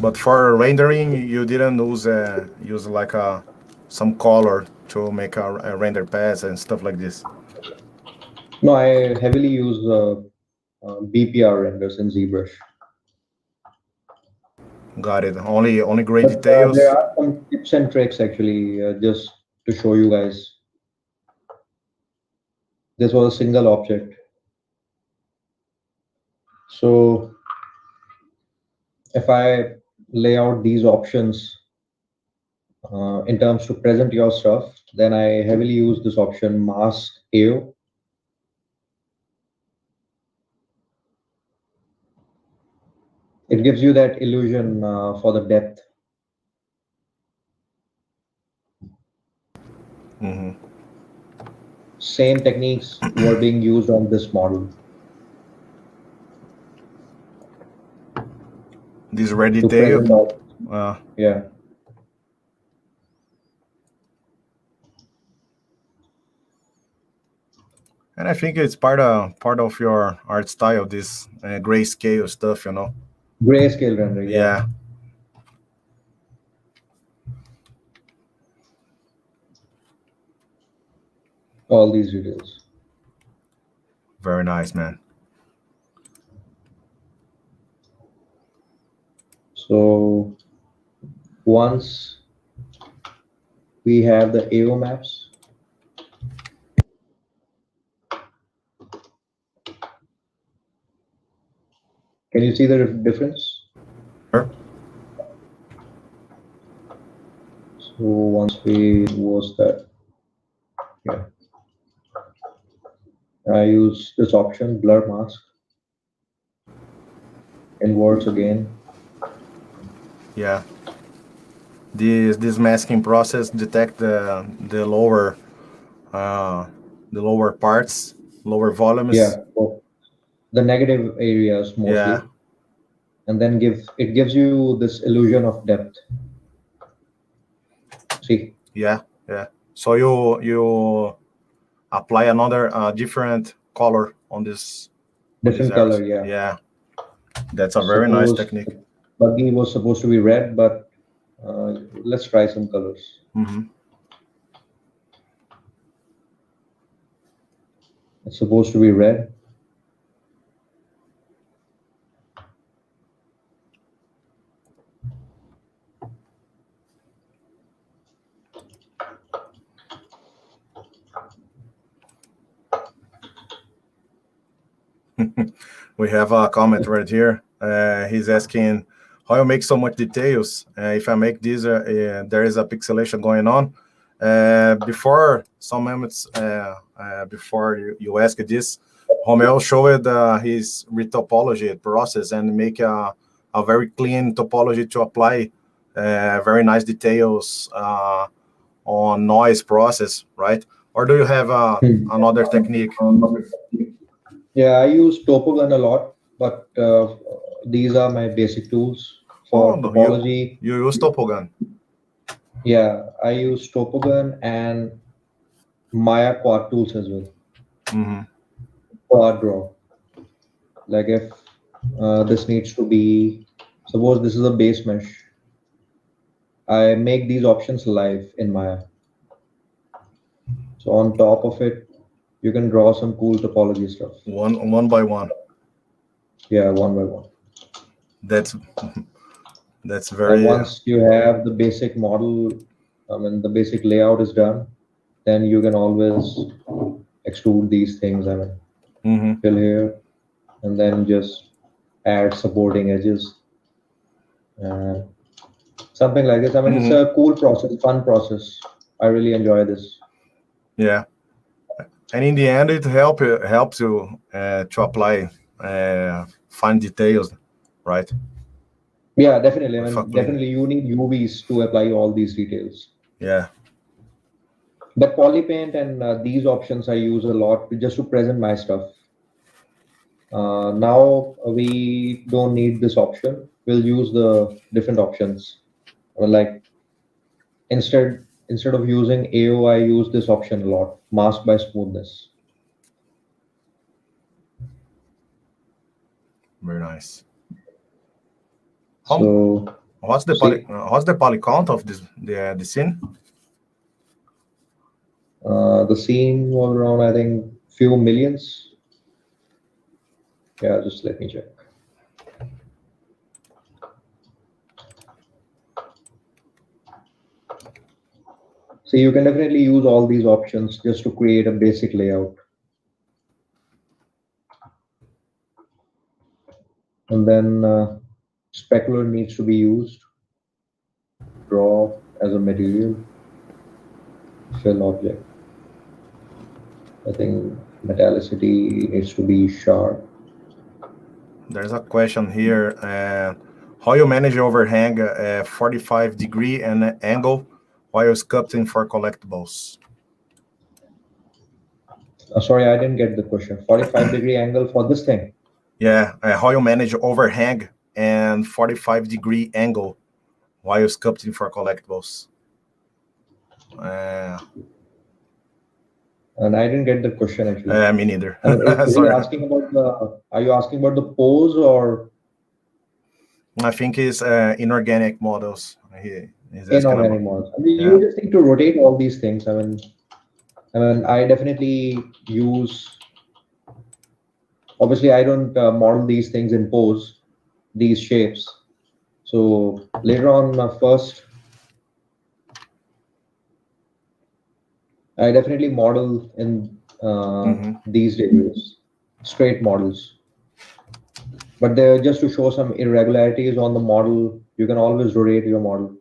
But for rendering, you didn't use like some color to make a render pass and stuff like this. No, I heavily use BPR renders in ZBrush. Got it. Only great details. There are some tips and tricks actually, just to show you guys. This was a single object. So if I lay out these options in terms to present your stuff, then I heavily use this option mask AO. It gives you that illusion for the depth. Same techniques were being used on this model. This red detail. Yeah. And I think it's part of your art style, this grayscale stuff, Grayscale render, yeah. All these details. Very nice, man. So once we have the AO maps, can you see the difference? Sure. So once we was that, yeah, I use this option, blur mask, inwards again. Yeah. This masking process detect the lower parts, lower volumes. Yeah, the negative areas mostly. Yeah. And then it gives you this illusion of depth. See? Yeah. So you apply another different color on this. Different color, yeah. Yeah. That's a very nice technique. Buggy was supposed to be red, but let's try some colors. It's supposed to be red. We have a comment right here. He's asking how you make so much details. If I make this, there is a pixelation going on. Before some moments, before you ask this, Romell showed his retopology process and make a very clean topology to apply very nice details on noise process, right? Or do you have another technique? Yeah, I use Topogun a lot, but these are my basic tools for topology. You use Topogun? Yeah, I use Topogun and Maya quad tools as well. Quad draw. Like if this needs to be, suppose this is a base mesh, I make these options live in Maya. So on top of it, you can draw some cool topology stuff. One by one. Yeah, one by one. That's very. And once you have the basic model, the basic layout is done, then you can always extrude these things. Fill here, and then just add supporting edges. Something like this. It's a cool process, fun process. I really enjoy this. Yeah. And in the end, it helps you to apply fine details, right? Yeah, definitely. Definitely you need UVs to apply all these details. Yeah. But polypaint and these options I use a lot just to present my stuff. Now we don't need this option. We'll use the different options. Like instead of using AO, I use this option a lot, mask by smoothness. Very nice. So What's the poly count of the scene? The scene was around, I think, few millions. Yeah, just let me check. So you can definitely use all these options just to create a basic layout. And then specular needs to be used. Draw as a material. Fill object. I think metallicity needs to be sharp. There's a question here. How you manage overhang 45-degree and angle while sculpting for collectibles? Sorry, I didn't get the question. 45-degree angle for this thing? Yeah, how you manage overhang and 45-degree angle while sculpting for collectibles. And I didn't get the question actually. Me neither. Are you asking about the pose or? I think it's inorganic models. Inorganic models. I mean, you just need to rotate all these things. I mean, I definitely use. Obviously, I don't model these things in pose, these shapes. So later on, first, I definitely model in these videos, straight models. But they're just to show some irregularities on the model. You can always rotate your model.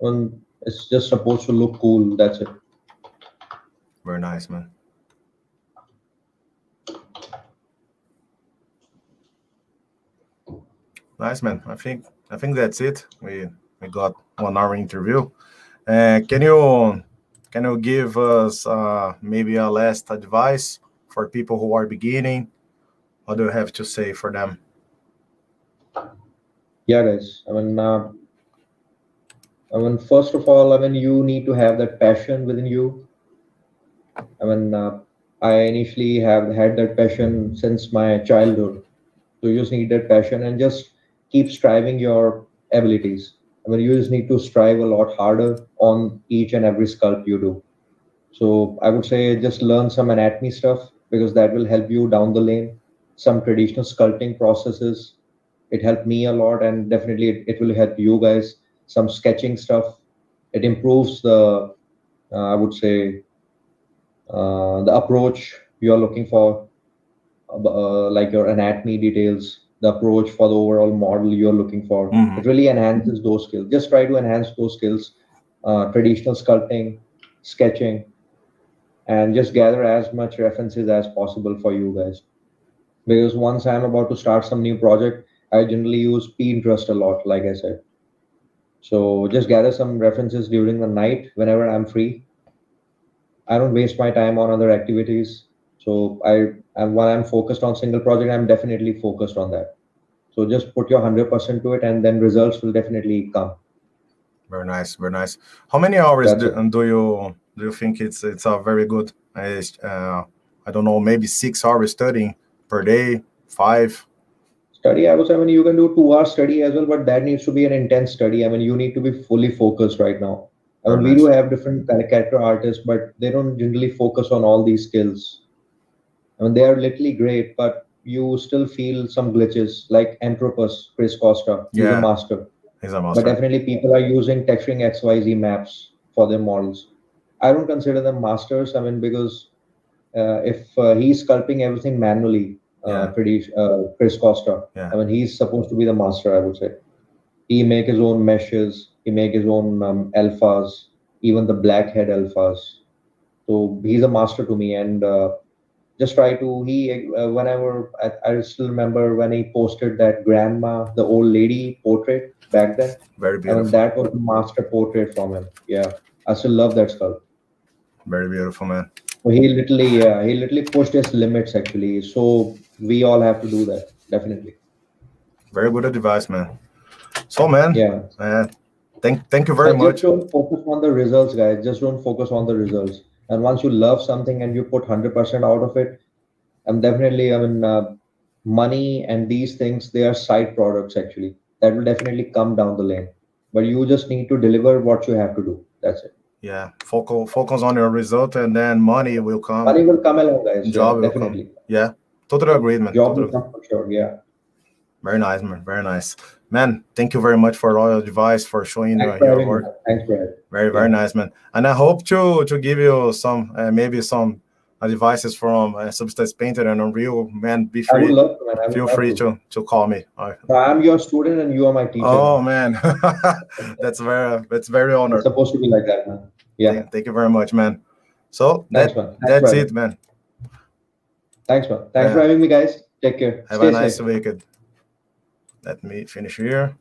And it's just supposed to look cool. That's it. Very nice, man. Nice, man. I think that's it. We got 1 hour interview. Can you give us maybe a last advice for people who are beginning? What do you have to say for them? Yeah, guys. I mean, first of all, you need to have that passion within you. I initially have had that passion since my childhood. So you just need that passion and just keep striving your abilities. You just need to strive a lot harder on each and every sculpt you do. So I would say just learn some anatomy stuff because that will help you down the lane. Some traditional sculpting processes. It helped me a lot, and definitely it will help you guys. Some sketching stuff. It improves the, I would say, the approach you are looking for, like your anatomy details, the approach for the overall model you're looking for. It really enhances those skills. Just try to enhance those skills, traditional sculpting, sketching, and just gather as much references as possible for you guys. Because once I'm about to start some new project, I generally use Pinterest a lot, like I said. So just gather some references during the night whenever I'm free. I don't waste my time on other activities. So when I'm focused on single project, I'm definitely focused on that. So just put your 100% to it, and then results will definitely come. Very nice, very nice. How many hours do you think it's a very good? I don't know, maybe 6 hours studying per day, 5. Study, I would say, you can do 2 hours study as well, but that needs to be an intense study. You need to be fully focused right now. We do have different character artists, but they don't generally focus on all these skills. They are literally great, but you still feel some glitches, like Anthropos, Chris Costa. He's a master. He's a master. But definitely people are using texturing XYZ maps for their models. I don't consider them masters. Because if he's sculpting everything manually, Chris Costa, he's supposed to be the master, I would say. He make his own meshes. He make his own alphas, even the blackhead alphas. So he's a master to me, and just try to whenever I still remember when he posted that grandma, the old lady portrait back then. Very beautiful. That was a master portrait from him. Yeah, I still love that sculpt. Very beautiful, man. He literally pushed his limits actually. So we all have to do that, definitely. Very good advice, man. So, man, thank you very much. Just don't focus on the results, guys. Just don't focus on the results. And once you love something and you put 100% out of it, money and these things, they are side products actually. That will definitely come down the lane. but you just need to deliver what you have to do. That's it. Yeah, focus on your result, and then money will come. Money will come along, guys. Job will definitely. come. Yeah, totally agreed, man. Job Totally. will come for sure. Yeah. Very nice, man. Very nice, man. Thank you very much for all your advice, for showing your work. Thanks for it. Very nice, man. And I hope to give you some maybe some advices from Substance Painter and Unreal, man. Be free. I would love to, man. Feel free to call me. So I'm your student and you are my teacher. Oh man, that's very honored. It's supposed to be like that, man. Yeah. Thank you very much, man. So Thanks, man. That's it, man. Thanks, man. Thanks for having me, guys. Take care. Have a nice weekend. Let me finish here.